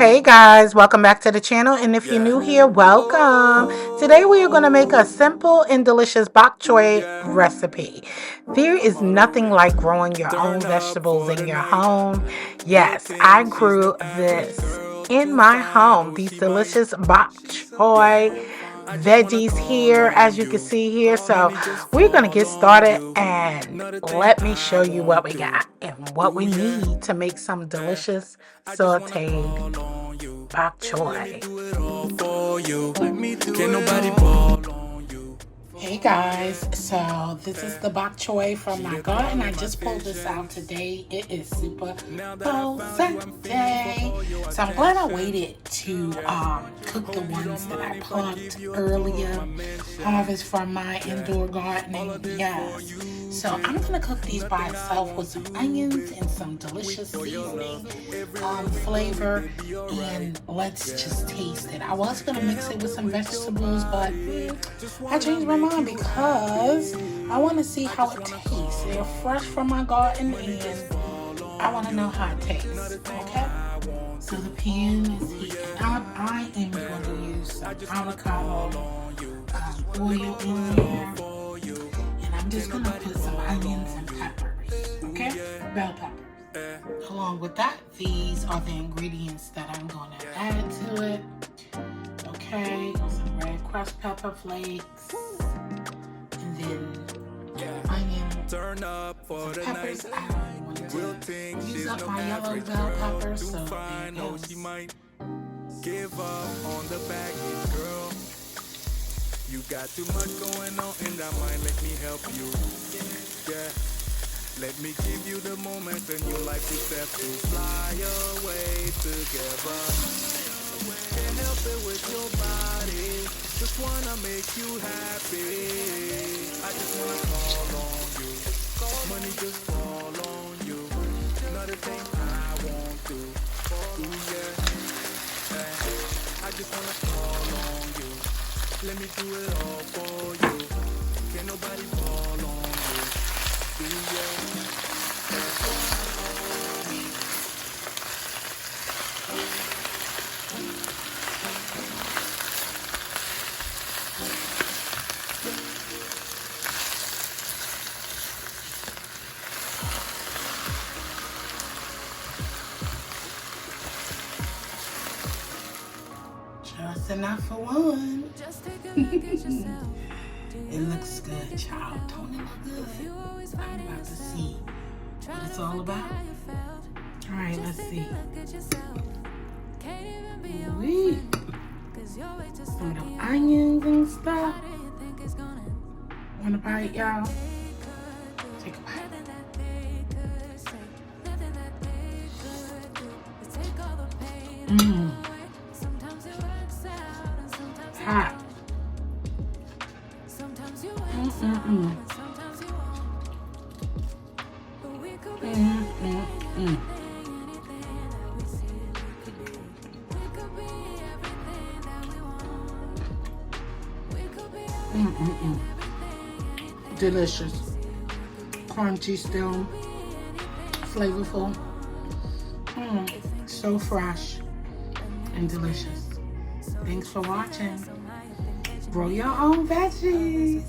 Hey guys, welcome back to the channel, and if you're new here, welcome. Today we are going to make a simple and delicious bok choy recipe. There is nothing like growing your own vegetables in your home. Yes, I grew this in my home, these delicious bok choy veggies here, as you can see here. So we're going to get started, and let me show you what we got and what we need to make some delicious sauteed bok choy. Hey guys, so this is the bok choy from my garden. I just pulled this out today. It is Super Bowl Sunday. So I'm glad I waited to cook the ones that I plucked earlier. Harvest from my indoor gardening. Yes. So I'm gonna cook these by itself with some onions and some delicious seasoning flavor, and let's just taste it. I was gonna mix it with some vegetables, but I changed my mind because I want to see how it tastes. They're fresh from my garden, and I want to know how it tastes. Okay. So the pan is heating up. I am going to use some avocado oil in there. And I'm just going to put some onions and peppers, okay? Bell peppers. Along with that, these are the ingredients that I'm going to add to it. Okay, some red crushed pepper flakes, and then onion, some peppers. I don't want to use up my yellow bell peppers, so there goes. Give up on the baggage, girl. You got too much going on in that mind, let me help you. Yeah. Let me give you the moment when you like to step to fly away together. Can't help it with your body, just wanna make you happy. I just wanna call on you, money just fall on you. Another thing I won't do, yeah. I just wanna call on you. Let me do it all for you. Can't nobody fall on you. Yeah. Just enough for one. It looks good, child. Don't it look good? I'm about to see what it's all about. All right, let's see. Ooh-wee. Some of the onions and stuff. Want a bite, y'all? Take a bite. Mmm. Hot. Mm-mm-mm. Mm-mm-mm. Mm-mm-mm. Delicious. Crunchy still. Flavorful. So fresh and delicious. Thanks for watching. Grow your own veggies.